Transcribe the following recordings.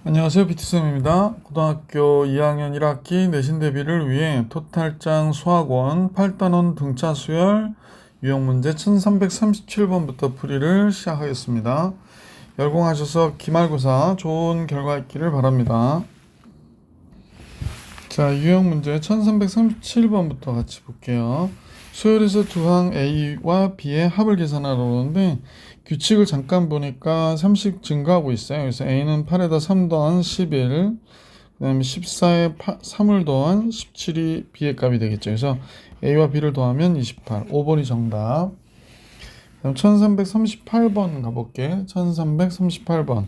안녕하세요. 비트쌤입니다. 고등학교 2학년 1학기 내신 대비를 위해 토탈장 수학원 8단원 등차 수열 유형 문제 1337번부터 풀이를 시작하겠습니다. 열공하셔서 기말고사 좋은 결과 있기를 바랍니다. 자, 유형 문제 1337번부터 같이 볼게요. 수열에서 두 항 A와 B의 합을 계산하러 오는데 규칙을 잠깐 보니까 3씩 증가하고 있어요. 그래서 A는 8에다 3 더한 11, 그 다음에 14에 3을 더한 17이 B의 값이 되겠죠. 그래서 A와 B를 더하면 28, 5번이 정답. 그럼 1338번 가볼게. 1338번.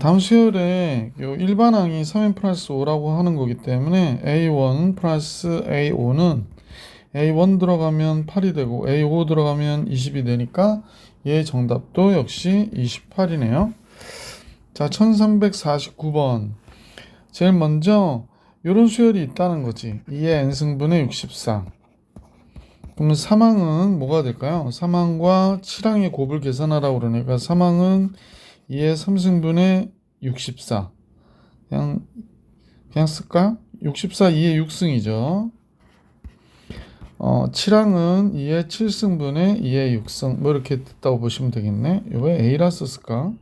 다음 수열에 요 일반항이 3n 플러스 5라고 하는 거기 때문에 A1 플러스 A5는 A1 들어가면 8이 되고 A5 들어가면 20이 되니까 얘 정답도 역시 28이네요. 자, 1349번. 제일 먼저 이런 수열이 있다는 거지. 2의 n승분의 64. 그러면 3항은 뭐가 될까요? 3항과 7항의 곱을 계산하라고 그러니까 3항은 2의 3승분의 64. 그냥 쓸까요? 64 2의 6승이죠. 7항은 2의 7승분의 2의 6승. 뭐 이렇게 됐다고 보시면 되겠네. 왜 A라 썼을까?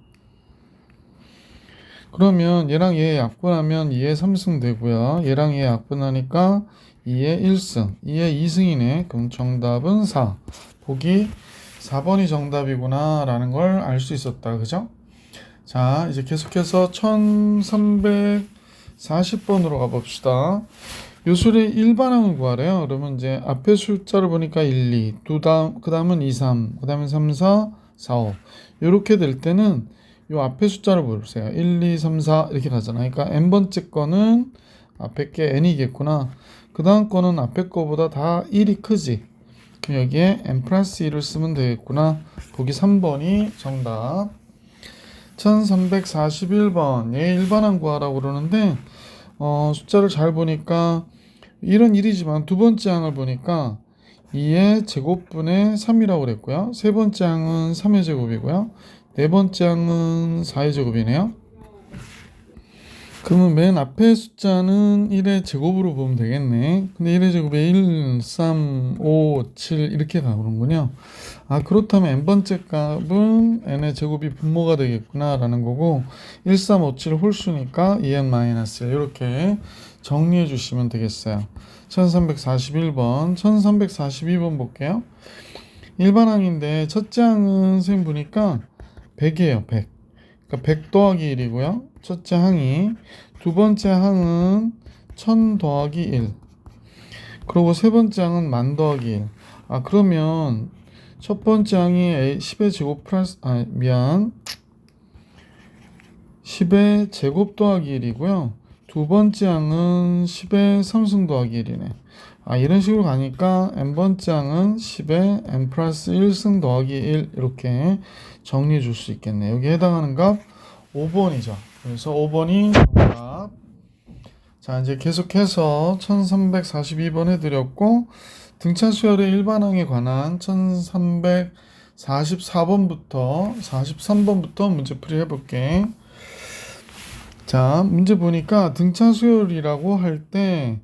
그러면 얘랑 얘 약분하면 2의 3승 되고요. 얘랑 얘 약분하니까 2의 1승, 2의 2승이네. 그럼 정답은 4. 보기 4번이 정답이구나 라는 걸 알 수 있었다. 그죠? 자, 이제 계속해서 1340번으로 가봅시다. 요술의 일반항을 구하래요. 그러면 이제 앞에 숫자를 보니까 1, 2, 그 다음은 2, 3, 그 다음은 3, 4, 4, 5. 이렇게 될 때는 요 앞에 숫자를 보세요. 1, 2, 3, 4 이렇게 가잖아요. 그러니까 n번째 거는 앞에 게 n이겠구나. 그 다음 거는 앞에 거보다 다 1이 크지. 그럼 여기에 n 플러스 1을 쓰면 되겠구나. 보기 3번이 정답. 1341번. 얘 일반항 구하라고 그러는데 숫자를 잘 보니까 1은 1이지만 두 번째 항을 보니까 2의 제곱분의 3이라고 그랬고요. 세 번째 항은 3의 제곱이고요. 네 번째 항은 4의 제곱이네요. 그러면 맨 앞에 숫자는 1의 제곱으로 보면 되겠네. 근데 1의 제곱에 1, 3, 5, 7 이렇게 가는군요. 그렇다면 n번째 값은 n의 제곱이 분모가 되겠구나 라는 거고 1, 3, 5, 7 홀수니까 2n-1 이렇게 정리해 주시면 되겠어요. 1341번, 1342번 볼게요. 일반항인데 첫째 항은 선생님 보니까 100이에요. 100. 그러니까 100 더하기 1이고요. 첫째 항이. 두 번째 항은 1000 더하기 1. 그리고 세 번째 항은 1000 더하기 1. 그러면 첫 번째 항이 10의 제곱 플러스 10의 제곱 더하기 1이고요. 두 번째 항은 10의 3승 더하기 1이네. 이런 식으로 가니까 n번째 항은 10의 n 플러스 1승 더하기 1 이렇게 정리해 줄 수 있겠네. 여기 해당하는 값 5번이죠. 그래서 5번이 정답. 자, 이제 계속해서 1342번 해드렸고 등차 수열의 일반항에 관한 1344번부터 43번부터 문제풀이 해볼게. 자, 문제 보니까 등차 수열이라고 할 때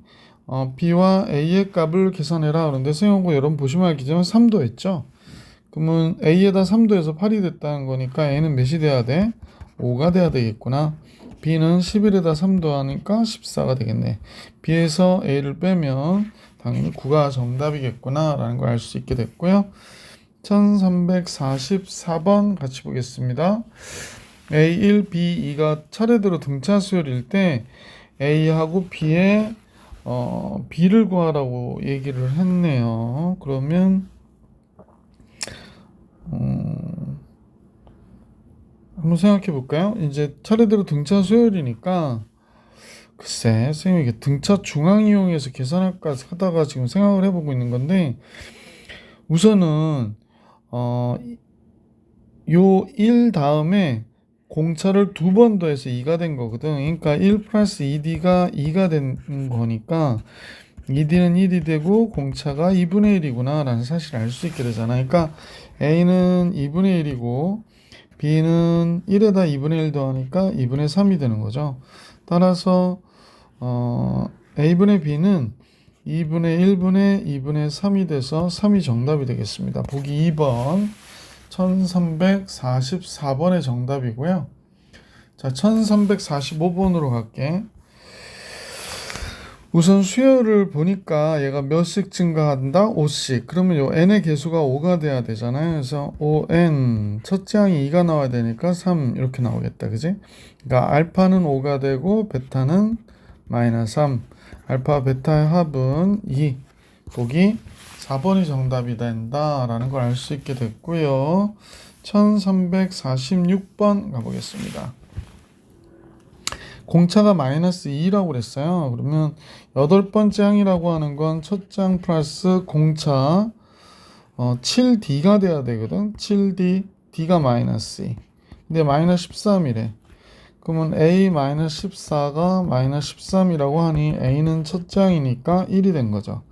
B와 A의 값을 계산해라. 그런데 선생님하고 여러분 보시면 알겠지만 3도 했죠. 그러면 A에다 3도해서 8이 됐다는 거니까 A는 몇이 돼야 돼? 5가 돼야 되겠구나. B는 11에다 3도 하니까 14가 되겠네. B에서 A를 빼면 당연히 9가 정답이겠구나 라는 걸 알 수 있게 됐고요. 1344번 같이 보겠습니다. A1, B2가 차례대로 등차 수열일 때 A하고 B의 B를 구하라고 얘기를 했네요. 그러면 한번 생각해 볼까요? 이제 차례대로 등차 수열이니까 글쎄 선생님이 이게 등차 중앙 이용해서 계산할까 하다가 지금 생각을 해보고 있는 건데 우선은 요 1 다음에 공차를 두 번 더해서 2가 된 거거든. 그러니까 1 플러스 2D가 2가 된 거니까 2D는 1이 되고 공차가 2분의 1이구나 라는 사실을 알 수 있게 되잖아. 그러니까 A는 2분의 1이고 B는 1에다 2분의 1 더하니까 2분의 3이 되는 거죠. 따라서 A분의 B는 2분의 1분의 2분의 3이 돼서 3이 정답이 되겠습니다. 보기 2번 1344번의 정답이고요. 자, 1345번으로 갈게. 우선 수열을 보니까 얘가 몇씩 증가한다? 5씩. 그러면 요 n의 개수가 5가 돼야 되잖아요. 그래서 5n 첫째 항이 2가 나와야 되니까 3 이렇게 나오겠다. 그지? 그러니까 알파는 5가 되고 베타는 마이너스 3. 알파 베타의 합은 2. 보기 4번이 정답이 된다라는 걸 알 수 있게 됐고요. 1346번 가보겠습니다. 공차가 마이너스 2라고 그랬어요. 그러면 8번째 항이라고 하는 건 첫 장 플러스 공차 7D가 돼야 되거든. 7D, D가 마이너스 2. 근데 마이너스 13이래. 그러면 A 마이너스 14가 마이너스 13이라고 하니 A는 첫 장이니까 1이 된 거죠.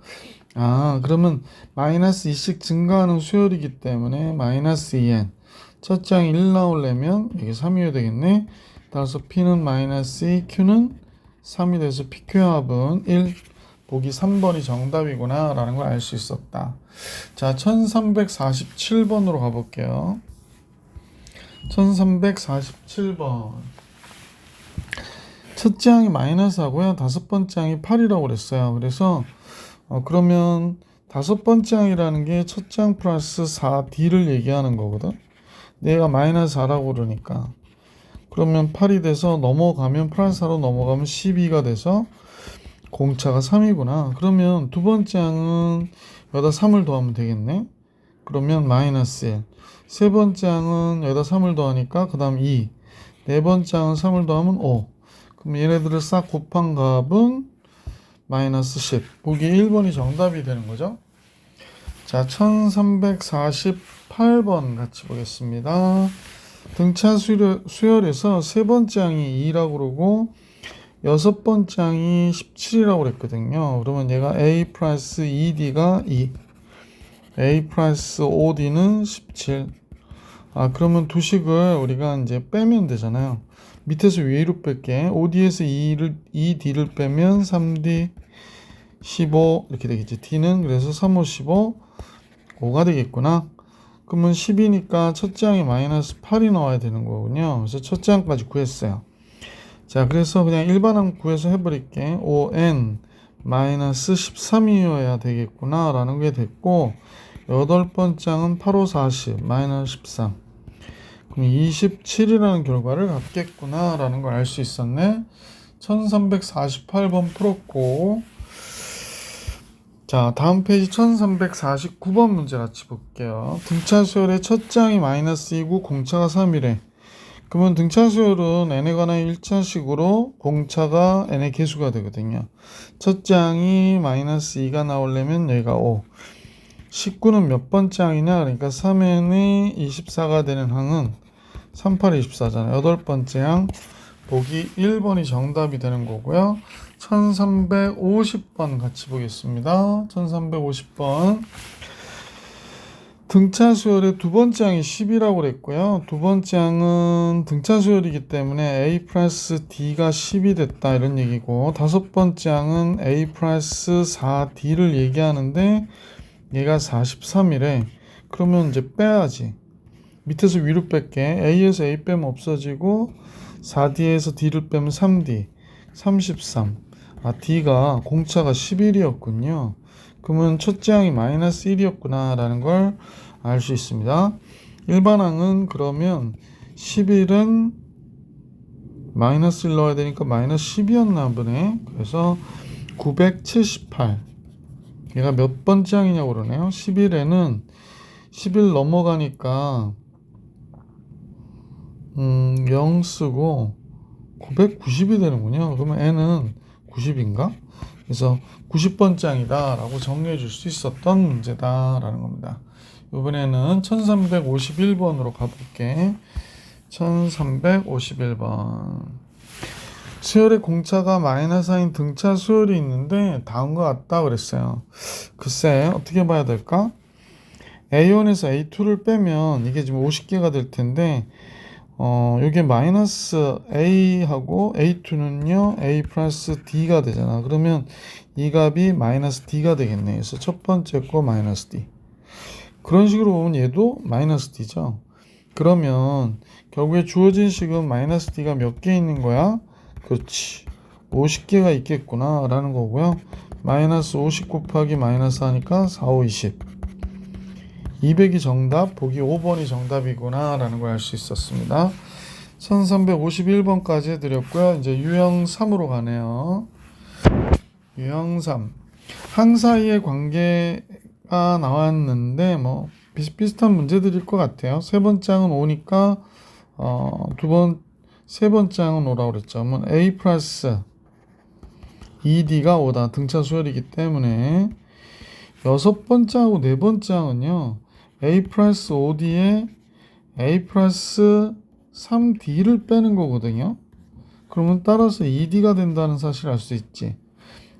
그러면 마이너스 2씩 증가하는 수열이기 때문에 마이너스 2n. 첫 장이 1 나오려면 이게 3이어야 되겠네. 따라서 P는 마이너스 2, Q는 3이 돼서 PQ 합은 1. 보기 3번이 정답이구나 라는 걸 알 수 있었다. 자, 1347번으로 가볼게요. 1347번. 첫째 항이 마이너스 하고요. 다섯 번째 항이 8이라고 그랬어요. 그래서 그러면 다섯 번째 항이라는 게 첫째 항 플러스 4D를 얘기하는 거거든. 얘가 마이너스 4라고 그러니까. 그러면 8이 돼서 넘어가면 플러스 4로 넘어가면 12가 돼서 공차가 3이구나. 그러면 두 번째 항은 여기다 3을 더하면 되겠네. 그러면 마이너스 1. 세 번째 항은 여기다 3을 더하니까 그 다음 2. 네 번째 항은 3을 더하면 5. 그럼 얘네들을 싹 곱한 값은 마이너스 10. 보기 1번이 정답이 되는 거죠. 자, 1348번 같이 보겠습니다. 등차 수열에서 세 번째 항이 2라고 그러고 여섯 번째 항이 17이라고 그랬거든요. 그러면 얘가 A 플러스 2D가 2, A 플러스 5D는 17. 그러면 두 식을 우리가 이제 빼면 되잖아요. 밑에서 위로 뺄게. 5D에서 2D를 빼면 3D 15 이렇게 되겠지. D는 그래서 3, 5, 15 5가 되겠구나. 그러면 10이니까 첫째 항이 마이너스 8이 나와야 되는 거군요. 그래서 첫째 항까지 구했어요. 자, 그래서 그냥 일반항 구해서 해버릴게. 5n 마이너스 13이어야 되겠구나 라는 게 됐고, 여덟 번째 항은 8, 5, 40 마이너스 13. 그럼 27이라는 결과를 갖겠구나 라는 걸 알 수 있었네. 1348번 풀었고, 자, 다음 페이지 1349번 문제 같이 볼게요. 등차 수열의 첫 장이 마이너스 2고 공차가 3이래. 그러면 등차 수열은 n에 관한 1차식으로 공차가 n의 개수가 되거든요. 첫 장이 마이너스 2가 나오려면 얘가 5. 19는 몇 번째 항이냐? 그러니까 3n이 24가 되는 항은 38, 24잖아요. 여덟 번째 항. 보기 1번이 정답이 되는 거고요. 1350번 같이 보겠습니다. 1350번. 등차 수열의 두 번째 항이 10이라고 그랬고요. 두 번째 항은 등차 수열이기 때문에 A 플러스 D가 10이 됐다 이런 얘기고, 다섯 번째 항은 A 플러스 4D를 얘기하는데 얘가 43이래. 그러면 이제 빼야지. 밑에서 위로 뺄게. A에서 A 빼면 없어지고 4D에서 D를 빼면 3D 33. D가 공차가 11이었군요. 그러면 첫째 항이 마이너스 1이었구나 라는 걸 알 수 있습니다. 일반항은 그러면 11은 마이너스 1 넣어야 되니까 마이너스 10이었나 보네. 그래서 978. 얘가 몇 번째 항이냐고 그러네요. 11에는 11 넘어가니까 0 쓰고 990이 되는군요. 그러면 n은 90인가? 그래서 90번째 항이다 라고 정리해 줄 수 있었던 문제다 라는 겁니다. 이번에는 1351번으로 가볼게. 1351번. 수열의 공차가 마이너스 하인 등차 수열이 있는데 다음과 같다 그랬어요. 글쎄 어떻게 봐야 될까? A1에서 A2를 빼면 이게 지금 50개가 될 텐데 요게 마이너스 a하고 a2는요 a 플러스 d가 되잖아. 그러면 이 값이 마이너스 d가 되겠네. 그래서 첫 번째 거 마이너스 d. 그런 식으로 보면 얘도 마이너스 d죠. 그러면 결국에 주어진 식은 마이너스 d가 몇 개 있는 거야? 그렇지. 50개가 있겠구나 라는 거고요. 마이너스 50 곱하기 마이너스 하니까 4, 5, 20. 200이 정답, 보기 5번이 정답이구나 라는 걸 알 수 있었습니다. 1351번까지 해드렸고요. 이제 유형 3으로 가네요. 유형 3. 항 사이의 관계가 나왔는데 뭐 비슷비슷한 문제들일 것 같아요. 세 번째 항은 5니까 세 번째 항은 5라고 그랬죠. 그러면 a 플러스 2d가 5다. 등차 수열이기 때문에 여섯 번째 하고 네 번째 항은요. a 플러스 5d에 a 플러스 3d를 빼는 거거든요. 그러면 따라서 2d가 된다는 사실을 알 수 있지.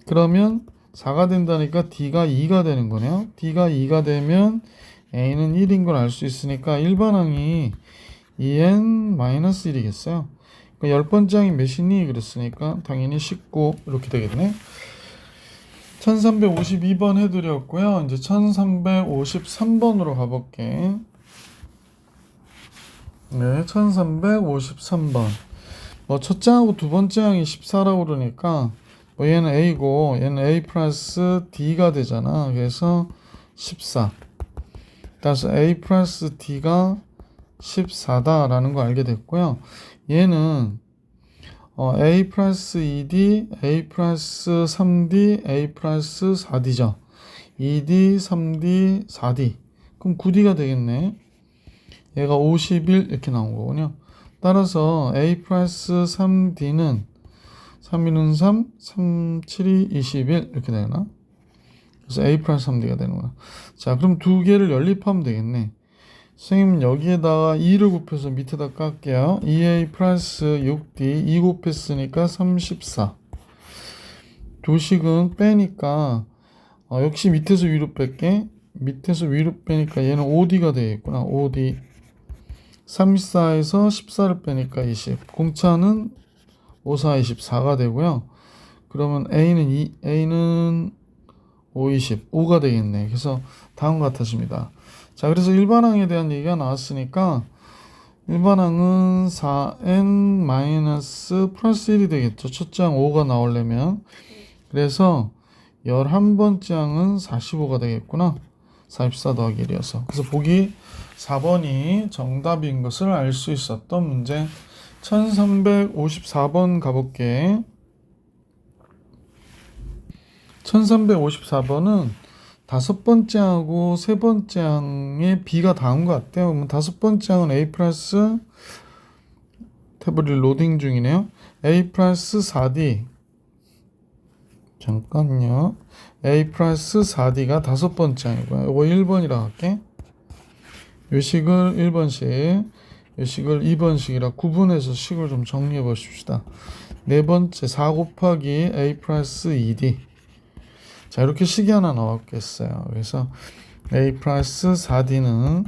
그러면 4가 된다니까 d가 2가 되는 거네요. d가 2가 되면 a는 1인 걸 알 수 있으니까 일반항이 2n-1이겠어요. 그러니까 10번째 항이 몇이니? 그랬으니까 당연히 19 이렇게 되겠네. 1352번 해드렸고요. 이제 1353번으로 가볼게. 네, 1353번. 뭐 첫째 항하고 두 번째 항이 14라고 그러니까 뭐 얘는 a고 얘는 a 플러스 d가 되잖아. 그래서 14. 따라서 a 플러스 d가 14다라는 거 알게 됐고요. 얘는 a 플러스 2d, a 플러스 3d, a 플러스 4d죠. 2d, 3d, 4d. 그럼 9d가 되겠네. 얘가 51 이렇게 나온 거군요. 따라서 a 플러스 3d는 3, 2는 3, 3, 7이 21 이렇게 되나? 그래서 a 플러스 3d가 되는 거야. 자, 그럼 두 개를 연립하면 되겠네. 선생님 여기에다가 2를 곱해서 밑에다 깔게요. 2a 플러스 6d 2 곱했으니까 34. 두 식은 빼니까 역시 밑에서 위로 뺄게. 밑에서 위로 빼니까 얘는 5d가 되겠구나. 5d 34에서 14를 빼니까 20. 공차는 5, 4, 24가 되고요. 그러면 a는 5, 20, 5가 되겠네. 그래서 다음과 같아집니다. 자, 그래서 일반항에 대한 얘기가 나왔으니까 일반항은 4n 플러스 1이 되겠죠. 첫째 항 5가 나오려면. 그래서 11번째 항은 45가 되겠구나. 44 더하기 1이어서. 그래서 보기 4번이 정답인 것을 알 수 있었던 문제. 1354번 가볼게. 1354번은 다섯 번째 항하고 세 번째 항의 b가 다운 것 같아요. 그러면 다섯 번째 항은 a 플러스 태블릿 로딩 중이네요. a 플러스 4d 잠깐요. a 플러스 4d가 다섯 번째 항이고요. 이거 1번이라 할게. 요 식을 1번씩, 요 식을 2번씩이라 구분해서 식을 좀 정리해 보십시다. 네 번째 4 곱하기 a 플러스 2d. 자, 이렇게 식이 하나 나왔겠어요. 그래서 a 플러스 4d는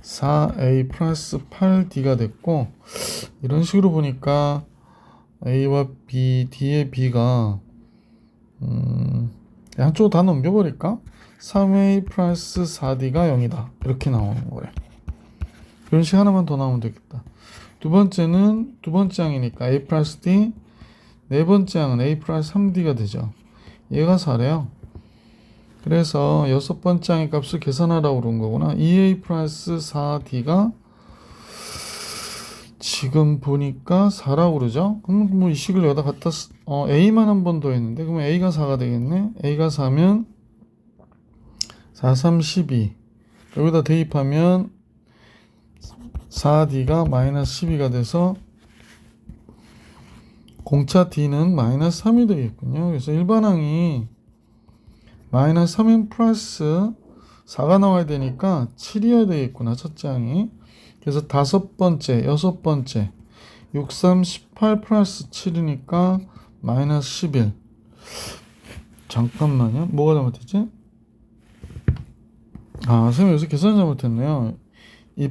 4a 플러스 8d가 됐고, 이런 식으로 보니까 a와 b, d의 b가 한쪽으로 다 넘겨버릴까? 3a 플러스 4d가 0이다. 이렇게 나오는 거예요. 이런 식 하나만 더 나오면 되겠다. 두 번째는 두 번째 항이니까 a 플러스 d, 네 번째 항은 a 플러스 3d가 되죠. 얘가 4래요. 그래서 여섯 번째 항의 값을 계산하라고 그런 거구나. 2a 플러스 4d가 지금 보니까 4라고 그러죠. 그럼 뭐 이 식을 여기다 갖다 a만 한 번 더 했는데 그러면 a가 4가 되겠네. a가 4면 4, 3, 12. 여기다 대입하면 4d가 마이너스 12가 돼서 공차 d는 마이너스 3이 되겠군요. 그래서 일반항이 마이너스 3n 플러스 4가 나와야 되니까 7이어야 되겠구나. 첫째 항이. 그래서 다섯 번째, 여섯 번째 6, 3, 18 플러스 7이니까 마이너스 11. 잠깐만요. 뭐가 잘못했지? 선생님 여기서 계산 잘못했네요. 이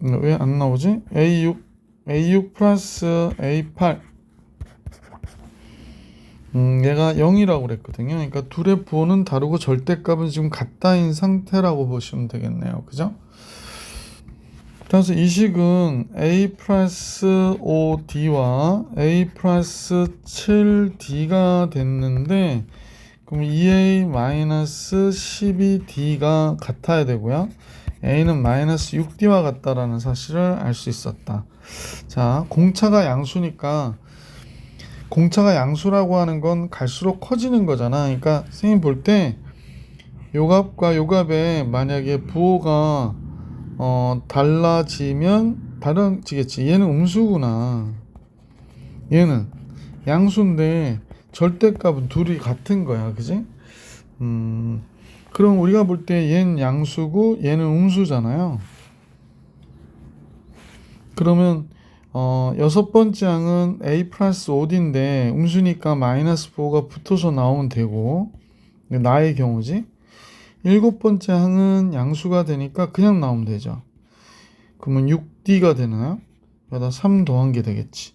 왜 안 나오지? A6 플러스 A8. 얘가 0이라고 그랬거든요. 그러니까 둘의 부호는 다르고 절대값은 지금 같다인 상태라고 보시면 되겠네요. 그죠? 그래서 이 식은 A 플러스 5D와 A 플러스 7D가 됐는데, 그럼 2A 마이너스 12D가 같아야 되고요. A는 마이너스 6D와 같다라는 사실을 알 수 있었다. 자, 공차가 양수니까, 공차가 양수라고 하는 건 갈수록 커지는 거잖아. 그러니까 선생님 볼 때 요 값과 요 값에 만약에 부호가 달라지겠지. 얘는 음수구나. 얘는 양수인데 절대값은 둘이 같은 거야. 그지? 그럼 우리가 볼 때 얘는 양수고 얘는 음수잖아요. 그러면 여섯 번째 항은 A 플러스 5D인데 음수니까 마이너스 부호가 붙어서 나오면 되고, 나의 경우지. 일곱 번째 항은 양수가 되니까 그냥 나오면 되죠. 그러면 6D가 되나요? 여기다 3 더한 게 되겠지.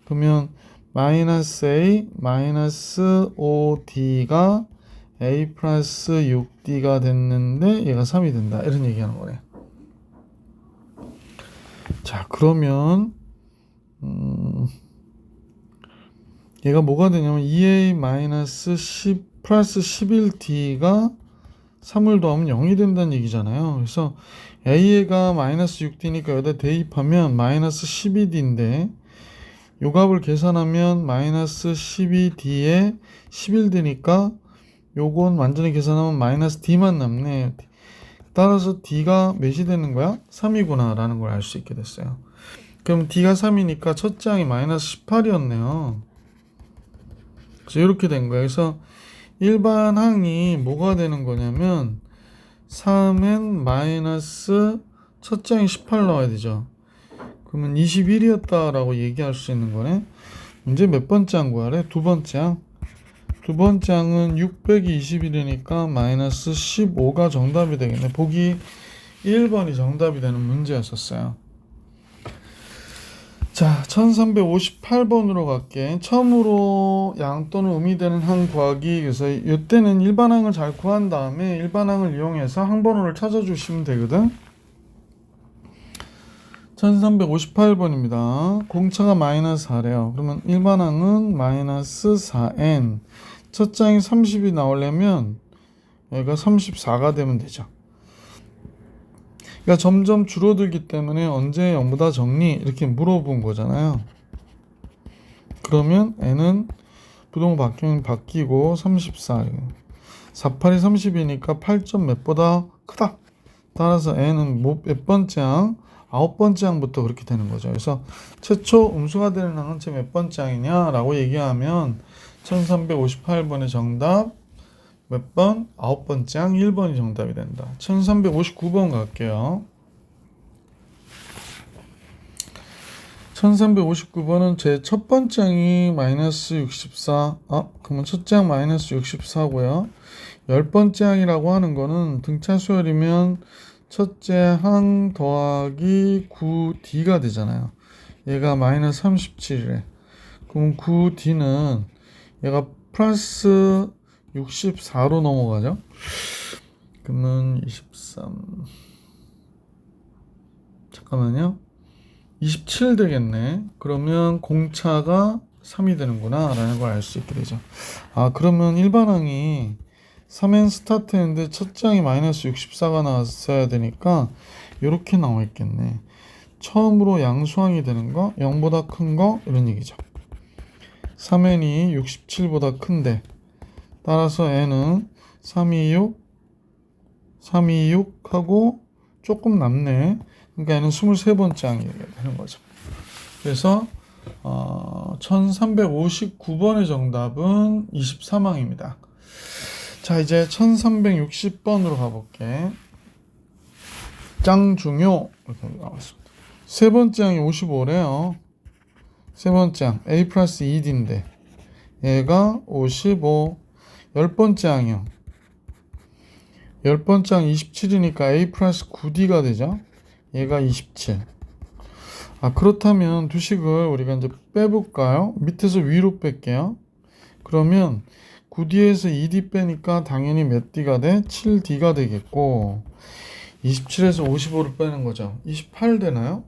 그러면 마이너스 A 마이너스 5D가 A 플러스 6D가 됐는데 얘가 3이 된다. 이런 얘기하는 거네. 자, 그러면 얘가 뭐가 되냐면 2A 마이너스 10 플러스 11D가 3을 더하면 0이 된다는 얘기잖아요. 그래서 A가 마이너스 6D니까 여기다 대입하면 마이너스 12D인데 요 값을 계산하면 마이너스 12D에 11D니까 요건 완전히 계산하면 마이너스 D만 남네. 따라서 D가 몇이 되는 거야? 3이구나 라는 걸 알 수 있게 됐어요. 그럼 D가 3이니까 첫째 항이 마이너스 18이었네요. 그래서 이렇게 된 거예요. 그래서 일반 항이 뭐가 되는 거냐면 3n 마이너스 첫째 항이 18 나와야 되죠. 그러면 21이었다라고 얘기할 수 있는 거네. 문제 몇 번째 항 구하래? 두 번째 항. 두 번째 항은 621이니까 마이너스 15가 정답이 되겠네. 보기 1번이 정답이 되는 문제였었어요. 자, 1358번으로 갈게. 처음으로 양 또는 음이 되는 항 구하기. 그래서 이때는 일반항을 잘 구한 다음에 일반항을 이용해서 항번호를 찾아주시면 되거든. 1358번입니다. 공차가 마이너스 4래요. 그러면 일반항은 마이너스 4n. 첫 장이 30이 나오려면 얘가 34가 되면 되죠. 그러니까 점점 줄어들기 때문에 언제 0보다 적니? 이렇게 물어본 거잖아요. 그러면 n은 부동 바뀌면 바뀌고 34. 48이 30이니까 8점 몇보다 크다. 따라서 n은 몇 번째 항? 9번째 항부터 그렇게 되는 거죠. 그래서 최초 음수가 되는 항은 몇 번째 항이냐 라고 얘기하면 1358번의 정답 몇 번? 9번째 항 1번이 정답이 된다. 1359번 갈게요. 1359번은 제 첫 번째 항이 마이너스 64. 그러면 첫째 항 마이너스 64고요. 10번째 항이라고 하는 거는 등차 수열이면 첫째 항 더하기 9D가 되잖아요. 얘가 마이너스 37이래. 그럼 9D는 얘가 플러스 64로 넘어가죠. 그러면 23. 잠깐만요. 27 되겠네. 그러면 공차가 3이 되는구나 라는 걸 알 수 있게 되죠. 그러면 일반항이 3n 스타트했는데 첫 장이 마이너스 64가 나왔어야 되니까 이렇게 나와 있겠네. 처음으로 양수항이 되는 거, 0보다 큰 거 이런 얘기죠. 3n이 67보다 큰데 따라서 n은 326, 326하고 조금 남네. 그러니까 n은 23번째 항이 되는 거죠. 그래서 1359번의 정답은 23항입니다. 자, 이제 1360번으로 가볼게. 짱 중요 이렇게 나왔습니다. 세 번째 항이 55래요. 세 번째 항 A 플러스 2D인데 얘가 55. 열 번째 항이요. 열 번째 항 27이니까 A 플러스 9D가 되죠. 얘가 27. 그렇다면 두식을 우리가 이제 빼볼까요? 밑에서 위로 뺄게요. 그러면 9D에서 2D 빼니까 당연히 몇 D가 돼? 7D가 되겠고 27에서 55를 빼는 거죠. 28 되나요?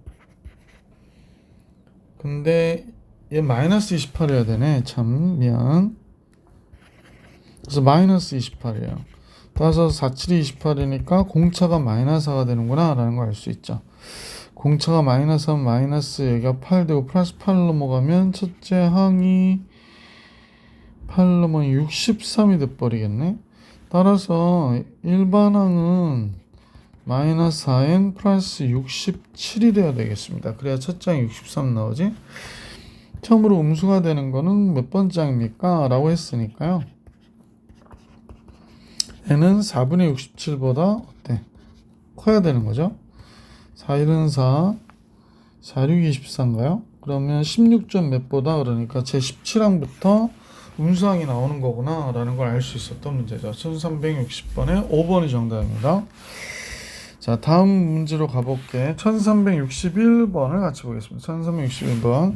근데 얘 마이너스 28 해야 되네. 참 미안. 그래서 마이너스 28이에요. 따라서 47이 28이니까 공차가 마이너스 4가 되는구나 라는 걸 알 수 있죠. 공차가 마이너스 하면 마이너스 여기가 8 되고 플러스 8 넘어가면 첫째 항이 8 넘어가면 63이 돼버리겠네. 따라서 일반항은 마이너스 4n 플러스 67이 돼야 되겠습니다. 그래야 첫 장이 63 나오지. 처음으로 음수가 되는 거는 몇 번째입니까? 라고 했으니까요. n은 4분의 67보다 어때? 커야 되는 거죠. 4, 1은 4, 4, 6, 24인가요? 그러면 16점 몇보다 그러니까 제 17항부터 음수항이 나오는 거구나 라는 걸 알 수 있었던 문제죠. 1360번에 5번이 정답입니다. 자, 다음 문제로 가볼게. 1361번을 같이 보겠습니다. 1361번.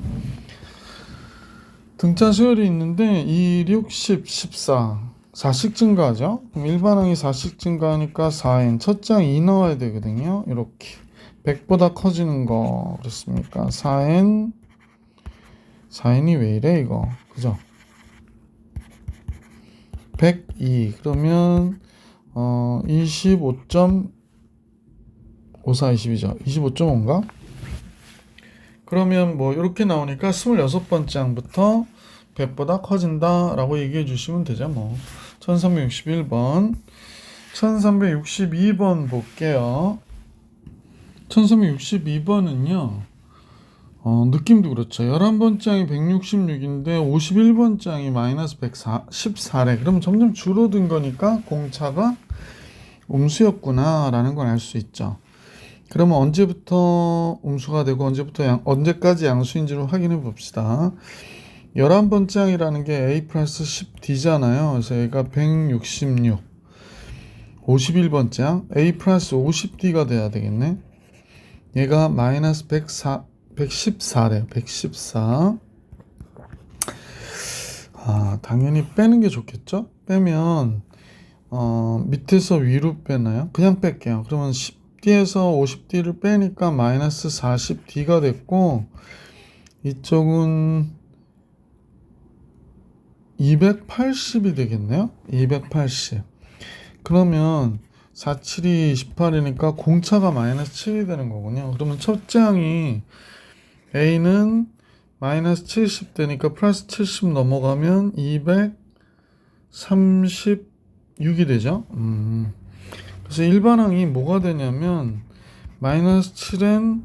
등차 수열이 있는데 2, 6, 10, 14. 4씩 증가하죠? 그럼 일반항이 4씩 증가하니까 4n. 첫 장 2 나와야 되거든요. 이렇게. 100보다 커지는 거. 그렇습니까? 4n이 왜 이래, 이거? 그죠? 102. 그러면, 25.54, 22죠. 25.5인가? 그러면 뭐, 이렇게 나오니까 26번째 항부터 100보다 커진다 라고 얘기해 주시면 되죠. 뭐 1361번 1362번 볼게요. 1362번은요 느낌도 그렇죠. 11번 장이 166인데 51번 장이 마이너스 114래. 그럼 점점 줄어든 거니까 공차가 음수였구나 라는 걸 알 수 있죠. 그러면 언제부터 음수가 되고 언제까지 양수인지를 확인해 봅시다. 11번째 항이라는 게 A 플러스 10D잖아요. 그래서 얘가 166. 51번째 항 A 플러스 50D가 돼야 되겠네. 얘가 마이너스 114래요. 114. 당연히 빼는 게 좋겠죠? 빼면 밑에서 위로 빼나요? 그냥 뺄게요. 그러면 10D에서 50D를 빼니까 마이너스 40D가 됐고 이쪽은 280이 되겠네요. 280. 그러면 4, 7이 28이니까 공차가 마이너스 7이 되는 거군요. 그러면 첫째 항이 A는 마이너스 70 되니까 플러스 70 넘어가면 236이 되죠. 그래서 일반항이 뭐가 되냐면 마이너스 7엔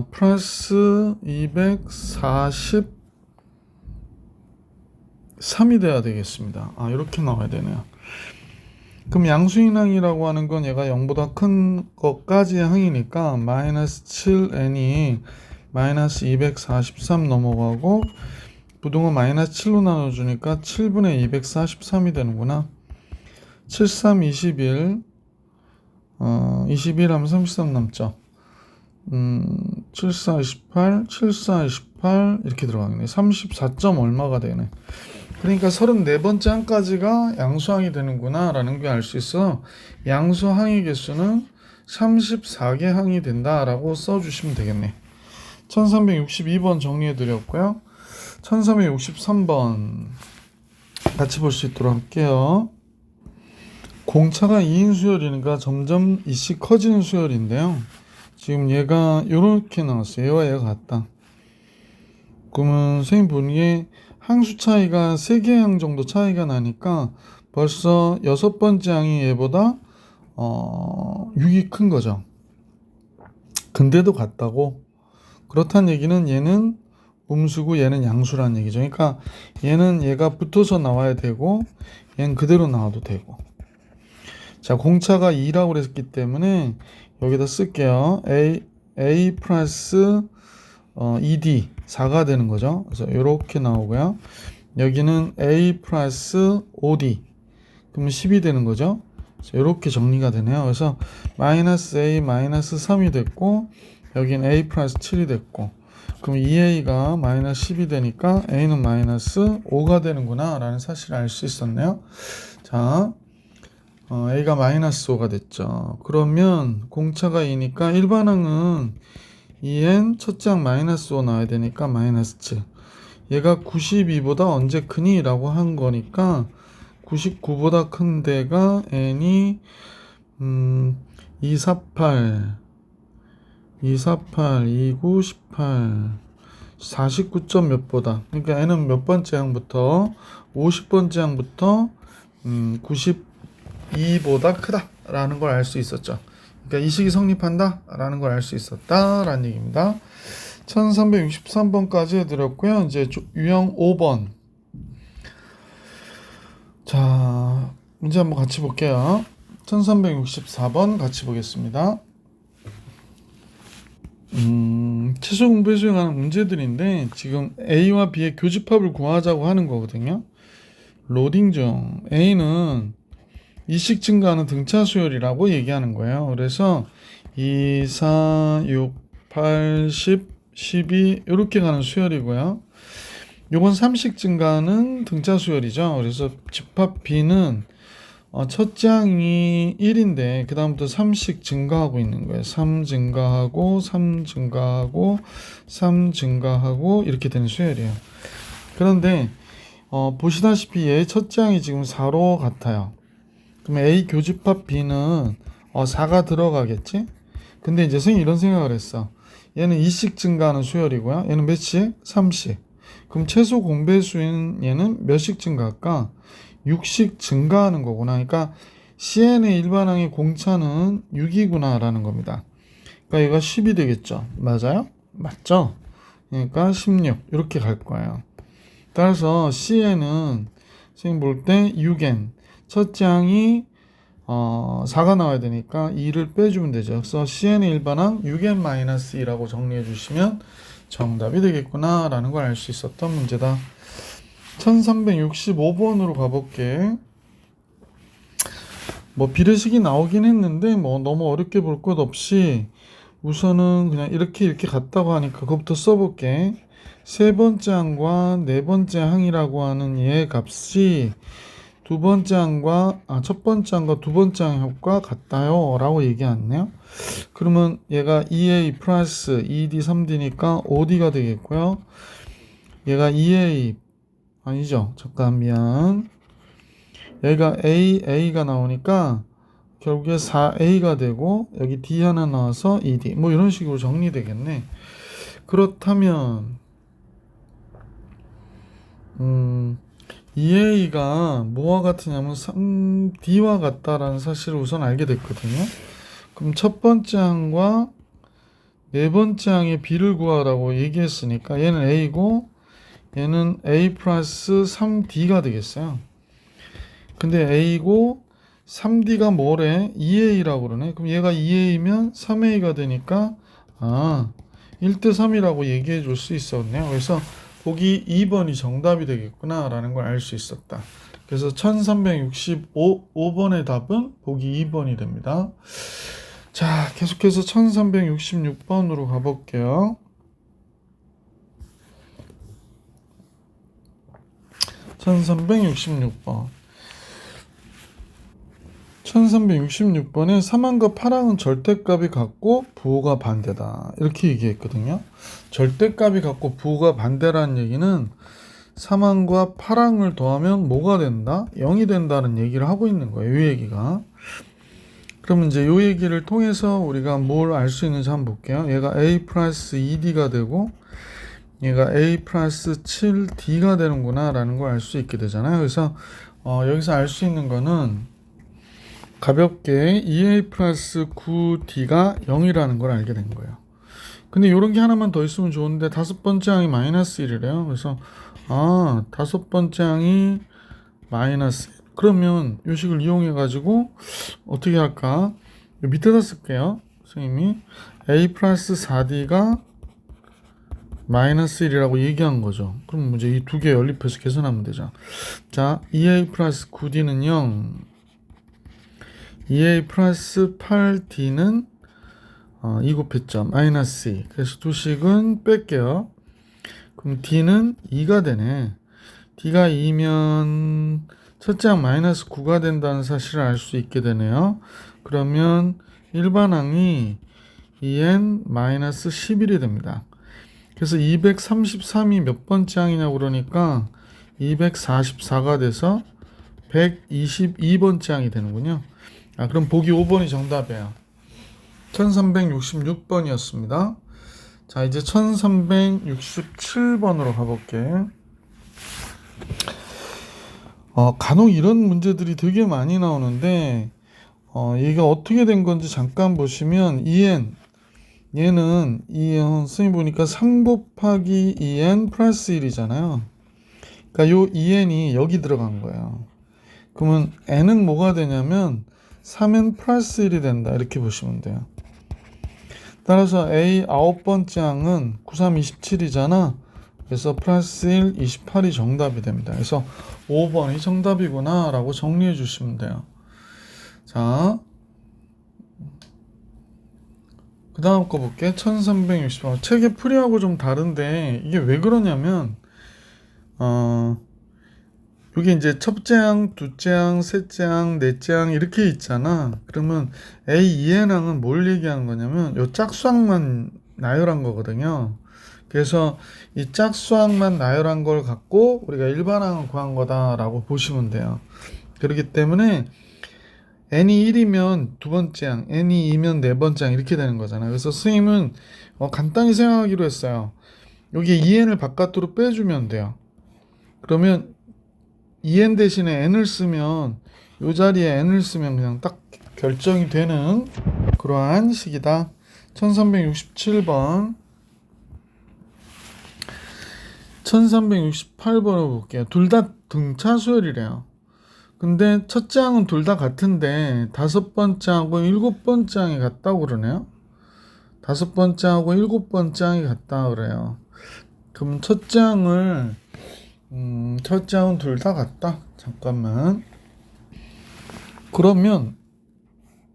플러스 243이 돼야 되겠습니다. 이렇게 나와야 되네요. 그럼 양수인항이라고 하는 건 얘가 0보다 큰 것까지의 항이니까 마이너스 7n이 마이너스 243 넘어가고 부동은 마이너스 7로 나눠주니까 7분의 243이 되는구나. 73, 21 21 하면 33 남죠. 74, 28 74, 28 이렇게 들어가겠네. 34점 얼마가 되네. 그러니까 34번째 항까지가 양수항이 되는구나 라는 게 알 수 있어. 양수항의 개수는 34개 항이 된다 라고 써주시면 되겠네. 1362번 정리해 드렸고요. 1363번 같이 볼 수 있도록 할게요. 공차가 2인 수열이니까 점점 이씩 커지는 수열인데요. 지금 얘가 이렇게 나왔어요. 얘와 얘가 같다. 그러면 선생님 보기에 항수 차이가 3개 항 정도 차이가 나니까 벌써 6번째 항이 얘보다 6이 큰 거죠. 근데도 같다고. 그렇다는 얘기는 얘는 음수고 얘는 양수라는 얘기죠. 그러니까 얘는 얘가 붙어서 나와야 되고 얘는 그대로 나와도 되고. 자, 공차가 2라고 그랬기 때문에 여기다 쓸게요. A 플러스 2D 4가 되는 거죠. 그래서 이렇게 나오고요. 여기는 A 플러스 5D 그러면 10이 되는 거죠. 이렇게 정리가 되네요. 그래서 마이너스 a 마이너스 3이 됐고 여긴 a 플러스 7이 됐고 그럼 2a가 마이너스 10이 되니까 a는 마이너스 5가 되는구나 라는 사실을 알 수 있었네요. 자, a가 마이너스 5가 됐죠. 그러면 공차가 2니까 일반항은 2n 첫째 항 마이너스 5 나와야 되니까 마이너스 7. 얘가 92보다 언제 크니? 라고 한 거니까 99보다 큰 데가 n이 248, 29, 18, 49점 몇 보다. 그러니까 n은 몇 번째 항부터 50번째 항부터 92보다 크다라는 걸 알 수 있었죠. 그러니까 이 식이 성립한다라는 걸 알 수 있었다라는 얘기입니다. 1363번까지 해드렸고요. 이제 유형 5번. 자, 문제 한번 같이 볼게요. 1364번 같이 보겠습니다. 최소 공부에 수행하는 문제들인데 지금 A와 B의 교집합을 구하자고 하는 거거든요. 로딩 중 A는 이식 증가하는 등차 수열이라고 얘기하는 거예요. 그래서 2, 4, 6, 8, 10, 12 이렇게 가는 수열이고요. 요건 3식 증가하는 등차 수열이죠. 그래서 집합 B는 첫째 항이 1인데 그 다음부터 3씩 증가하고 있는 거예요. 3 증가하고 3 증가하고 3 증가하고 이렇게 되는 수열이에요. 그런데 보시다시피 얘 첫째 항이 지금 4로 같아요. 그러면 A 교집합 B는 4가 들어가겠지? 근데 이제 선생님이 이런 생각을 했어. 얘는 2씩 증가하는 수열이고요. 얘는 몇씩? 3씩. 그럼 최소 공배수인 얘는 몇씩 증가할까? 6씩 증가하는 거구나. 그러니까 CN의 일반항의 공차는 6이구나 라는 겁니다. 그러니까 얘가 10이 되겠죠. 맞아요? 맞죠? 그러니까 16 이렇게 갈 거예요. 따라서 CN은 선생님 볼 때 6n 첫째 항이 4가 나와야 되니까 2를 빼주면 되죠. 그래서 CN의 일반항 6n-2라고 정리해 주시면 정답이 되겠구나 라는 걸 알 수 있었던 문제다. 1365번으로 가볼게. 뭐 비례식이 나오긴 했는데 뭐 너무 어렵게 볼 것 없이 우선은 그냥 이렇게 갔다고 하니까 그것부터 써볼게. 세 번째 항과 네 번째 항이라고 하는 얘의 값이 첫 번째 항과 두 번째 항과 같아요 라고 얘기했네요. 그러면 얘가 2a 플러스 2d 3d니까 5d가 되겠고요. 얘가 2a 아니죠. 잠깐 미안. 얘가 a가 나오니까 결국에 4a가 되고 여기 d 하나 나와서 2d 뭐 이런 식으로 정리되겠네. 그렇다면 2a가 뭐와 같으냐면 3d와 같다라는 사실을 우선 알게 됐거든요. 그럼 첫 번째 항과 네 번째 항의 b를 구하라고 얘기했으니까 얘는 a고 얘는 a 플러스 3d가 되겠어요. 근데 a고 3d가 뭐래? 2a라고 그러네. 그럼 얘가 2a면 3a가 되니까 1대 3이라고 얘기해 줄 수 있었네요. 그래서 보기 2번이 정답이 되겠구나 라는 걸 알 수 있었다. 그래서 1365번의 답은 보기 2번이 됩니다. 자, 계속해서 1366번으로 가볼게요. 1366번. 1366번에 3항과 8항은 절대값이 같고 부호가 반대다. 이렇게 얘기했거든요. 절대값이 같고 부호가 반대라는 얘기는 3항과 8항을 더하면 뭐가 된다? 0이 된다는 얘기를 하고 있는 거예요. 이 얘기가. 그러면 이제 이 얘기를 통해서 우리가 뭘 알 수 있는지 한번 볼게요. 얘가 a 플러스 2d가 되고 얘가 a 플러스 7d가 되는구나 라는 걸 알 수 있게 되잖아요. 그래서 여기서 알 수 있는 거는 가볍게 2a 플러스 9d가 0이라는 걸 알게 된 거예요. 근데 이런 게 하나만 더 있으면 좋은데 다섯 번째 항이 마이너스 1이래요. 그래서 다섯 번째 항이 마이너스 1. 그러면 이 식을 이용해 가지고 어떻게 할까? 밑에다 쓸게요. 선생님이 a 플러스 4d가 마이너스 1이라고 얘기한 거죠. 그럼 이제 이 두 개 연립해서 계산하면 되죠. 자, 2a 플러스 9d는 0, 2a 플러스 8d는 2 곱했죠. 마이너스 2. 그래서 두식은 뺄게요. 그럼 d는 2가 되네. d가 2면 첫째 항 마이너스 9가 된다는 사실을 알 수 있게 되네요. 그러면 일반항이 2n 마이너스 11이 됩니다. 그래서 233이 몇 번째 항이냐고 그러니까 244가 돼서 122번째 항이 되는군요. 그럼 보기 5번이 정답이에요. 1366번이었습니다. 자, 이제 1367번으로 가볼게요. 간혹 이런 문제들이 되게 많이 나오는데 얘가 어떻게 된 건지 잠깐 보시면 2n 얘는 선생님 보니까 3 곱하기 2n 플러스 1이잖아요. 그러니까 요 2n이 여기 들어간 거예요. 그러면 n은 뭐가 되냐면 3n 플러스 1이 된다. 이렇게 보시면 돼요. 따라서 A 9번째 항은 93, 27이잖아. 그래서 플러스 1, 28이 정답이 됩니다. 그래서 5번이 정답이구나 라고 정리해 주시면 돼요. 자, 그 다음 거 볼게. 1360번. 책의 풀이하고 좀 다른데 이게 왜 그러냐면 여기 이제 첫째 항, 둘째 항, 셋째 항, 넷째 항 이렇게 있잖아. 그러면 A 2n 항은 뭘 얘기하는 거냐면 요 짝수항만 나열한 거거든요. 그래서 이 짝수항만 나열한 걸 갖고 우리가 일반항을 구한 거다라고 보시면 돼요. 그렇기 때문에 n이 1이면 두 번째 항, n이 2면 네 번째 항 이렇게 되는 거잖아요. 그래서 선생님은 간단히 생각하기로 했어요. 여기 2n을 바깥으로 빼주면 돼요. 그러면 2n 대신에 n을 쓰면 이 자리에 n을 쓰면 그냥 딱 결정이 되는 그러한 식이다. 1367번 1368번을 볼게요. 둘 다 등차 수열이래요. 근데 첫째 항은 둘 다 같은데 다섯 번째 항하고 일곱 번째 항이 같다고 그러네요. 다섯 번째 항하고 일곱 번째 항이 같다고 그래요. 그럼 첫째 항은 둘 다 같다. 잠깐만. 그러면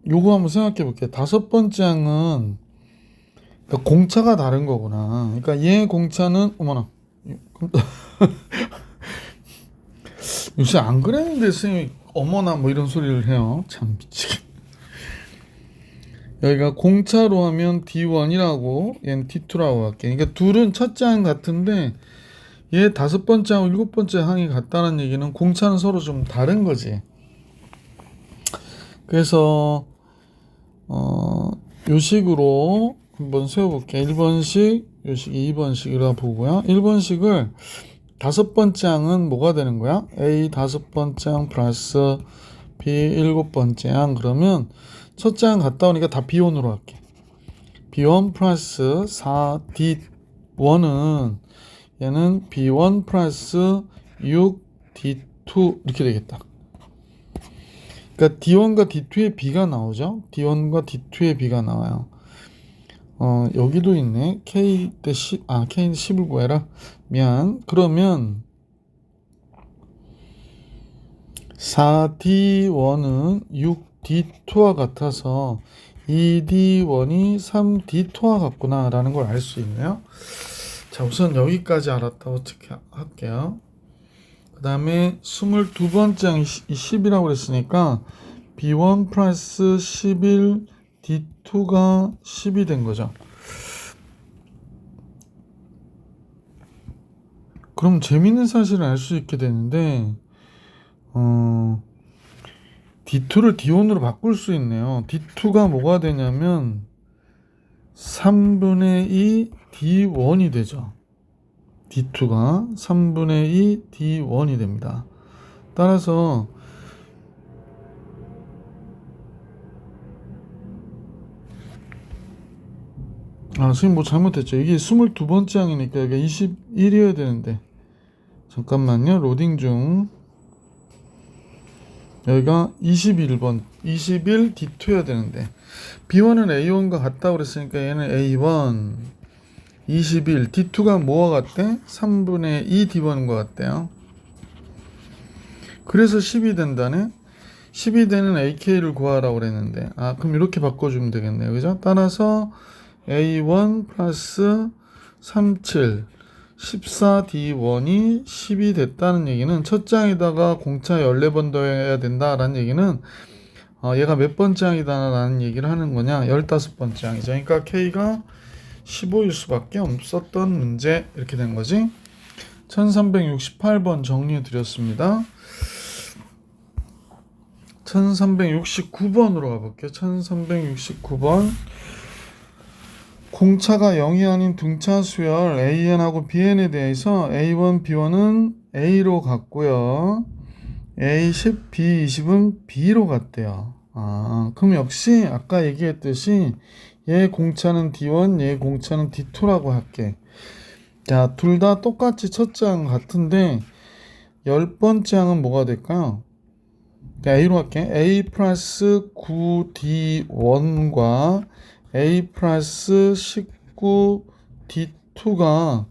요거 한번 생각해 볼게요. 다섯 번째 항은 그러니까 공차가 다른 거구나. 그러니까 얘 공차는 어머나. 요새 안 그랬는데 선생님이 어머나 뭐 이런 소리를 해요. 참 미치겠네. 여기가 공차로 하면 D1이라고 얘는 D2라고 할게. 그러니까 둘은 첫째 항 같은데 얘 다섯 번째 하고 일곱 번째 항이 같다는 얘기는 공차는 서로 좀 다른 거지. 그래서 요 식으로 한번 세워볼게. 1번식, 요 식이 2번식이라 보고요. 1번식을 다섯 번째 항은 뭐가 되는 거야? A 다섯 번째 항 플러스 B 일곱 번째 항. 그러면 첫째 항 갔다 오니까 다 B1으로 할게. B1 플러스 4D1은 얘는 B1 플러스 6D2 이렇게 되겠다. 그러니까 D1과 D2의 B가 나오죠. D1과 D2의 B가 나와요. 여기도 있네. K 대 10, K는 10을 구해라. 미안. 그러면 4D1은 6D2와 같아서 2D1이 3D2와 같구나 라는 걸 알 수 있네요. 자, 우선 여기까지 알았다고 할게요. 그 다음에 22번째 항이 10이라고 그랬으니까 B1 플러스 11 D2가 10이 된 거죠. 그럼 재밌는 사실을 알 수 있게 되는데 D2를 D1으로 바꿀 수 있네요. D2가 뭐가 되냐면 3분의 2 D1이 되죠. D2가 3분의 2 D1이 됩니다. 따라서 선생님 뭐 잘못했죠. 이게 22번째 항이니까 여기가 21이어야 되는데 잠깐만요. 로딩 중. 여기가 21번 21 D2여야 되는데 B1은 A1과 같다고 그랬으니까 얘는 A1 21 D2가 뭐와 같대? 3분의 2 D1과 같대요. 그래서 10이 된다네. 10이 되는 AK를 구하라고 그랬는데, 그럼 이렇게 바꿔주면 되겠네요. 그죠? 따라서 A1 플러스 37, 14D1이 10이 됐다는 얘기는 첫 장에다가 공차 14번 더해야 된다라는 얘기는 얘가 몇 번째 항이다라는 얘기를 하는 거냐? 15번째 항이죠. 그러니까 K가 15일 수밖에 없었던 문제, 이렇게 된 거지. 1368번 정리해 드렸습니다. 1369번으로 가볼게요. 1369번. 공차가 0이 아닌 등차 수열 AN하고 BN에 대해서 A1, B1은 A로 갔고요. A10, B20은 B로 갔대요. 그럼 역시 아까 얘기했듯이 얘 공차는 D1, 얘 공차는 D2라고 할게. 자, 둘 다 똑같이 첫째 항 같은데 10번째 항은 뭐가 될까요? A로 할게. A 플러스 9D1과 A 플러스 19D2가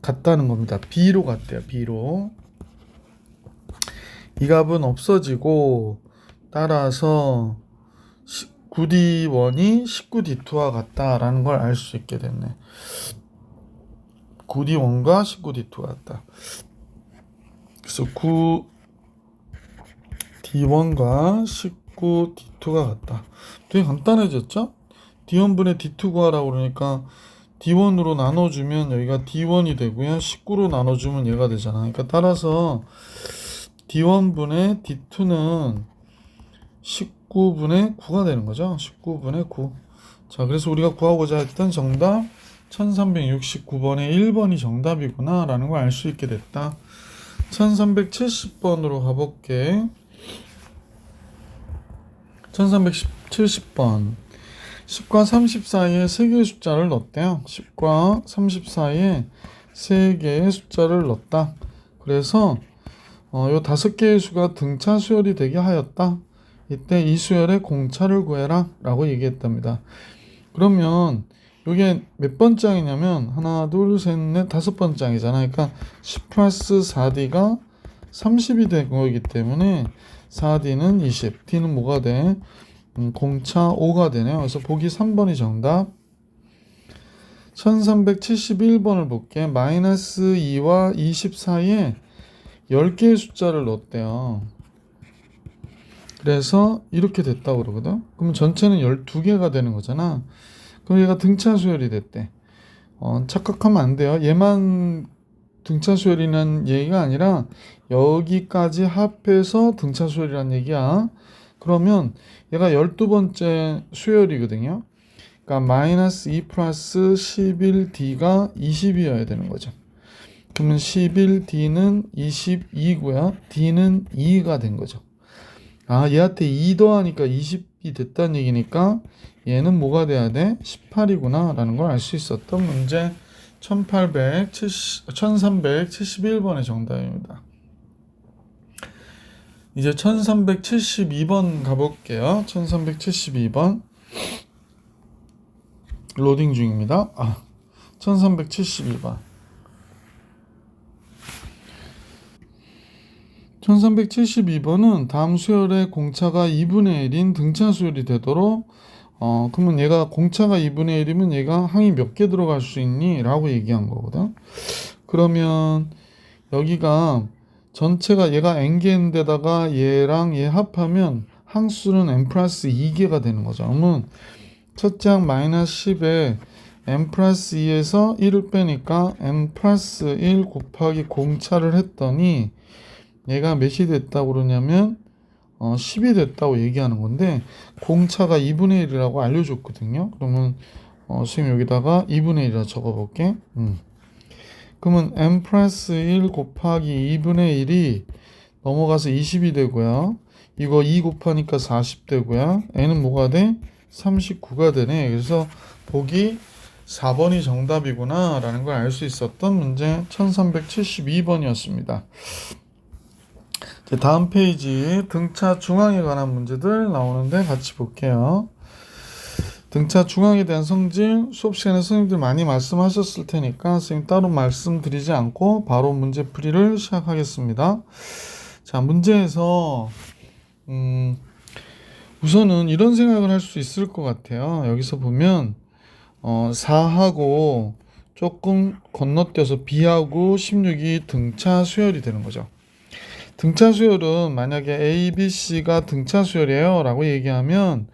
같다는 겁니다. B로 갔대요. B로. 이 값은 없어지고 따라서 9D1이 19D2와 같다라는 걸 알 수 있게 됐네. 9D1과 19D2가 같다. 그래서 9D1과 19D2가 같다. 되게 간단해졌죠? D1분의 D2 구하라고 그러니까 D1으로 나눠주면 여기가 D1이 되고요. 19로 나눠주면 얘가 되잖아. 그러니까 따라서 D1분의 D2는 19분의 9가 되는 거죠. 19분의 9. 자, 그래서 우리가 구하고자 했던 정답 1369번의 1번이 정답이구나 라는 걸 알 수 있게 됐다. 1370번으로 가볼게. 1370번. 10과 30 사이에 3개의 숫자를 넣었대요. 10과 30 사이에 3개의 숫자를 넣었다. 그래서 요 5개의 수가 등차 수열이 되게 하였다. 이때 이 수열의 공차를 구해라 라고 얘기했답니다. 그러면 이게 몇 번째 항이냐면 하나, 둘, 셋, 넷, 5번째 항이잖아. 그러니까 10 플러스 4D가 30이 된 거이기 때문에 4D는 20, D는 뭐가 돼? 공차 5가 되네요. 그래서 보기 3번이 정답. 1371번을 볼게. 마이너스 2와 20 사이에 10개의 숫자를 넣었대요. 그래서 이렇게 됐다고 그러거든. 그러면 전체는 12개가 되는 거잖아. 그럼 얘가 등차 수열이 됐대. 착각하면 안 돼요. 얘만 등차 수열이라는 얘기가 아니라 여기까지 합해서 등차 수열이라는 얘기야. 그러면 얘가 12번째 수열이거든요. 그러니까 마이너스 2 플러스 11D가 20이어야 되는 거죠. 그러면 11D는 22고요. D는 2가 된 거죠. 얘한테 2 더하니까 20이 됐다는 얘기니까 얘는 뭐가 돼야 돼? 18이구나 라는 걸 알 수 있었던 문제 1371번의 정답입니다. 이제 1372번 가볼게요. 1372번 로딩 중입니다. 1372번 1372번은 다음 수열의 공차가 2분의 1인 등차 수열이 되도록 그러면 얘가 공차가 2분의 1이면 얘가 항이 몇 개 들어갈 수 있니? 라고 얘기한 거거든. 그러면 여기가 전체가 얘가 n개인데다가 얘랑 얘 합하면 항수는 n 플러스 2개가 되는 거죠. 그러면 첫째 항 마이너스 10에 n 플러스 2에서 1을 빼니까 n 플러스 1 곱하기 공차를 했더니 얘가 몇이 됐다고 그러냐면 10이 됐다고 얘기하는 건데 공차가 2분의 1이라고 알려줬거든요. 그러면 선생님 여기다가 2분의 1이라 적어볼게. 그러면 n 플러스 1 곱하기 2분의 1이 넘어가서 20이 되고요. 이거 2 곱하니까 40 되고요. n은 뭐가 돼? 39가 되네. 그래서 보기 4번이 정답이구나 라는 걸 알 수 있었던 문제 1372번이었습니다. 다음 페이지 등차 중앙에 관한 문제들 나오는데 같이 볼게요. 등차 중앙에 대한 성질 수업 시간에 선생님들 많이 말씀하셨을 테니까 선생님 따로 말씀드리지 않고 바로 문제 풀이를 시작하겠습니다. 자, 문제에서 우선은 이런 생각을 할 수 있을 것 같아요. 여기서 보면 4하고 조금 건너뛰어서 B하고 16이 등차 수열이 되는 거죠. 등차 수열은 만약에 A, B, C가 등차 수열이에요 라고 얘기하면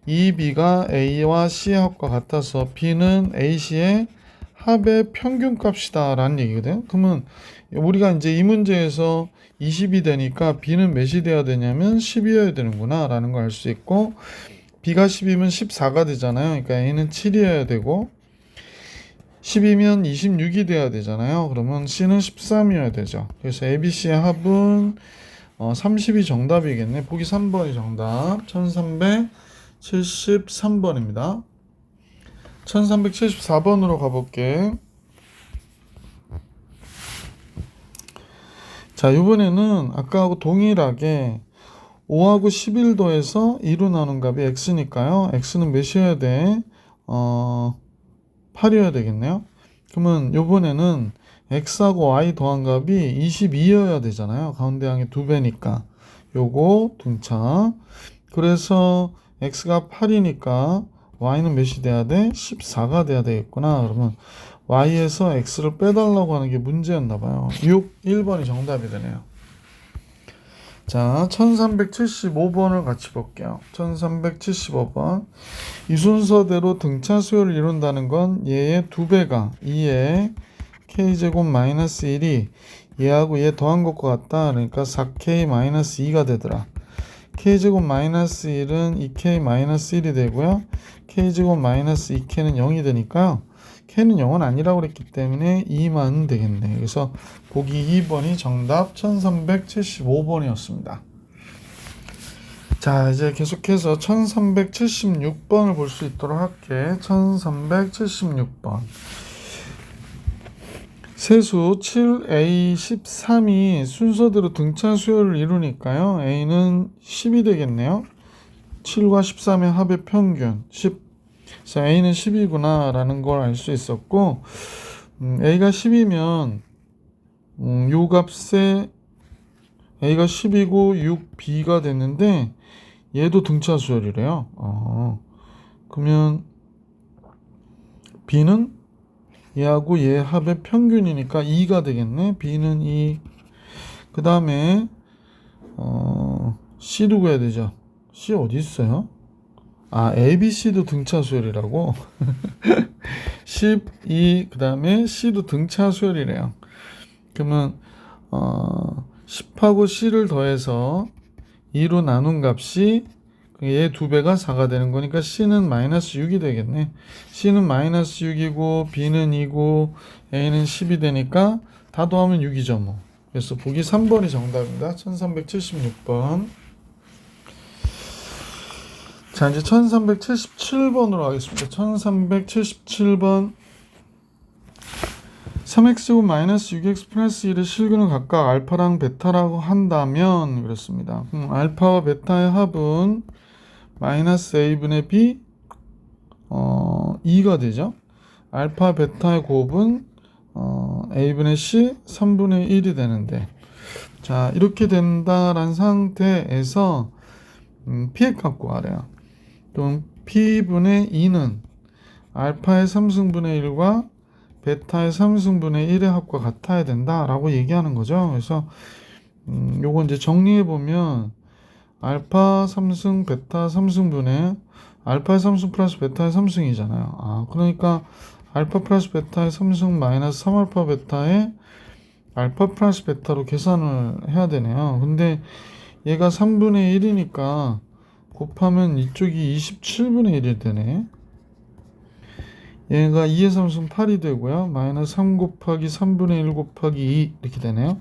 이 B가 A와 C의 합과 같아서 B는 A, C의 합의 평균값이다 라는 얘기거든요. 그러면 우리가 이제 이 문제에서 20이 되니까 B는 몇이 돼야 되냐면 10이어야 되는구나 라는 걸 알 수 있고, B가 10이면 14가 되잖아요. 그러니까 A는 7이어야 되고 10이면 26이 돼야 되잖아요. 그러면 C는 13이어야 되죠. 그래서 ABC의 합은 30이 정답이겠네. 보기 3번이 정답. 1373번입니다. 1374번으로 가볼게. 자, 이번에는 아까하고 동일하게 5하고 11 더해서 2로 나눈 값이 x니까요. x는 몇이어야 돼? 8이어야 되겠네요. 그러면 이번에는 x하고 y 더한 값이 22여야 되잖아요. 가운데 항의 2배니까 요거 등차. 그래서 x가 8이니까 y는 몇이 돼야 돼? 14가 돼야 되겠구나. 그러면 y에서 x를 빼달라고 하는 게 문제였나 봐요. 1번이 정답이 되네요. 자, 1375번을 같이 볼게요. 1375번. 이 순서대로 등차 수열을 이룬다는 건 얘의 2배가 2의 k제곱 마이너스 1이 얘하고 얘 더한 것과 같다. 그러니까 4k 마이너스 2가 되더라. k제곱 마이너스 1은 2k 마이너스 1이 되고요. k제곱 마이너스 2k는 0이 되니까요. k는 0은 아니라고 그랬기 때문에 2만 되겠네. 그래서 보기 2번이 정답 1375번이었습니다. 자, 이제 계속해서 1376번을 볼 수 있도록 할게. 1376번. 세수 7A 13이 순서대로 등차 수열을 이루니까요. A는 10이 되겠네요. 7과 13의 합의 평균 10. 그래서 A는 10이구나 라는 걸 알 수 있었고, A가 10이면 요 값에 A가 10이고 6B가 됐는데 얘도 등차 수열이래요. 그러면 B는 얘하고 얘 합의 평균이니까 2가 되겠네. B는 2. 그 다음에 C도 구해야 되죠. C 어디 있어요? ABC도 등차 수열이라고. 12, 그 다음에 C도 등차 수열이래요. 그러면 10하고 C를 더해서 2로 나눈 값이 얘 2배가 4가 되는 거니까 C는 마이너스 6이 되겠네. C는 마이너스 6이고 B는 2고 A는 10이 되니까 다 더하면 6이죠 뭐. 그래서 보기 3번이 정답입니다. 1376번. 자, 이제 1377번으로 가겠습니다. 1377번. 3x제곱 마이너스 6x 플러스 1의 실근을 각각 알파랑 베타라고 한다면 그렇습니다. 알파와 베타의 합은 마이너스 a분의 b 2가 되죠. 알파 베타의 곱은 a분의 c 3분의 1이 되는데, 자, 이렇게 된다란 상태에서 p의 값 구하래요. 그럼 p분의 2는 알파의 3승분의 1과 베타의 3승분의 1의 합과 같아야 된다라고 얘기하는 거죠. 그래서 요거 이제 정리해 보면 알파 3승 베타 3승분의 알파의 3승 플러스 베타의 3승이잖아요. 그러니까 알파 플러스 베타의 3승 마이너스 3알파 베타의 알파 플러스 베타로 계산을 해야 되네요. 근데 얘가 3분의 1이니까 곱하면 이쪽이 27분의 1이 되네. 얘가 2의 3승 8이 되고요. 마이너스 3 곱하기 3분의 1 곱하기 2 이렇게 되네요.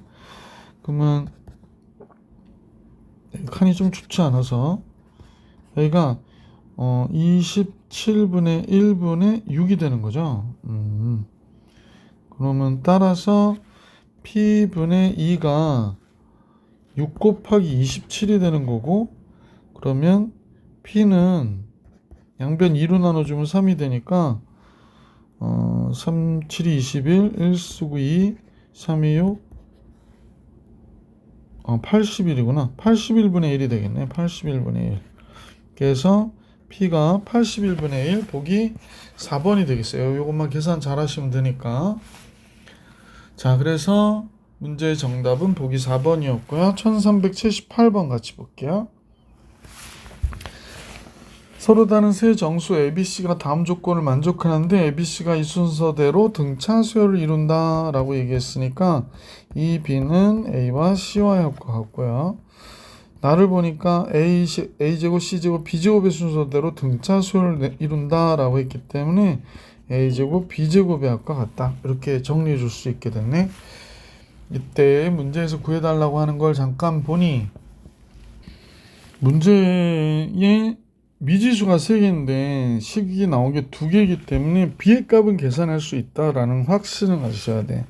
그러면 칸이 좀 좁지 않아서 여기가 27분의 1분의 6이 되는 거죠. 그러면 따라서 P분의 2가 6 곱하기 27이 되는 거고, 그러면 P는 양변 2로 나눠주면 3이 되니까 3, 7이 21, 1 쓰고 2, 3, 2, 6, 81이구나. 81분의 1이 되겠네. 81분의 1. 그래서 P가 81분의 1, 보기 4번이 되겠어요. 이것만 계산 잘 하시면 되니까. 자, 그래서 문제의 정답은 보기 4번이었고요. 1378번 같이 볼게요. 서로 다른 세 정수 ABC가 다음 조건을 만족하는데 ABC가 이 순서대로 등차 수열을 이룬다 라고 얘기했으니까 이 B는 A와 C와의 합과 같고요. 나를 보니까 A제곱, C제곱, B제곱의 순서대로 등차 수열을 이룬다 라고 했기 때문에 A제곱, B제곱의 합과 같다. 이렇게 정리해 줄 수 있게 됐네. 이때 문제에서 구해달라고 하는 걸 잠깐 보니 문제에 미지수가 3개인데 식이 나온 게 2개이기 때문에 B의 값은 계산할 수 있다라는 확신을 가지셔야 돼.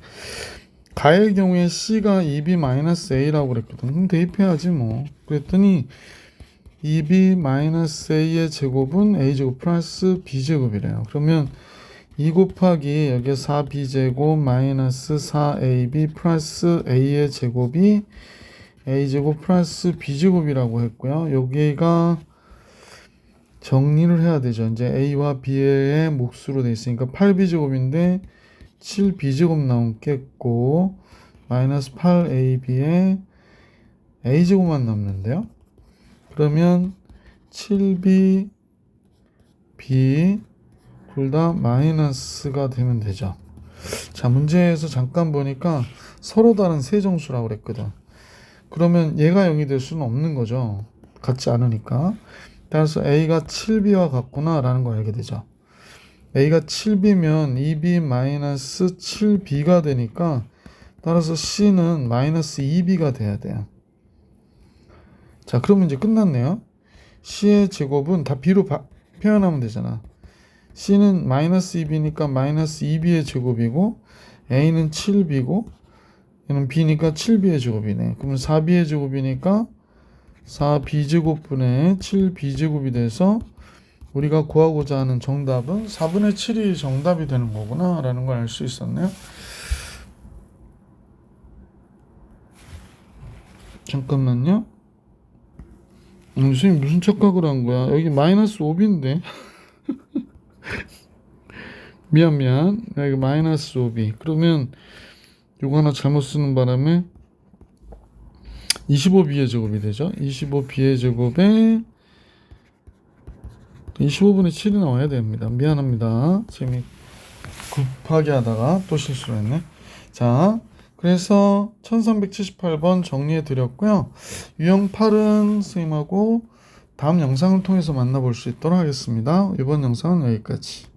가의 경우에 C가 2B-A라고 그랬거든. 그럼 대입해야지 뭐. 그랬더니 2B-A의 제곱은 A제곱 플러스 B제곱이래요. 그러면 2 곱하기 여기 4B제곱 마이너스 4AB 플러스 A의 제곱이 A제곱 플러스 B제곱이라고 했고요. 여기가 정리를 해야 되죠. 이제 A와 B의 몫으로 되어 있으니까 8B제곱인데 7B제곱 나오겠고 마이너스 8AB에 A제곱만 남는데요. 그러면 7B, B 둘 다 마이너스가 되면 되죠. 자, 문제에서 잠깐 보니까 서로 다른 세 정수라고 그랬거든. 그러면 얘가 0이 될 수는 없는 거죠. 같지 않으니까. 따라서 A가 7B와 같구나 라는 걸 알게 되죠. A가 7B면 2B-7B가 되니까 따라서 C는 마이너스 2B가 돼야 돼요. 자, 그러면 이제 끝났네요. C의 제곱은 다 B로 표현하면 되잖아. C는 마이너스 2B니까 마이너스 2B의 제곱이고 A는 7B고 얘는 B니까 7B의 제곱이네. 그러면 4B의 제곱이니까 4B제곱분의 7B제곱이 돼서 우리가 구하고자 하는 정답은 4분의 7이 정답이 되는 거구나 라는 걸 알 수 있었네요. 잠깐만요. 선생님 무슨 착각을 한 거야? 여기 마이너스 5B인데 미안 여기 마이너스 5B. 그러면 이거 하나 잘못 쓰는 바람에 25B의 제곱이 되죠. 25B의 제곱에 25분의 7이 나와야 됩니다. 미안합니다. 재미 급하게 하다가 또 실수를 했네. 자, 그래서 1378번 정리해 드렸고요. 유형 8은 선생님하고 다음 영상을 통해서 만나볼 수 있도록 하겠습니다. 이번 영상은 여기까지.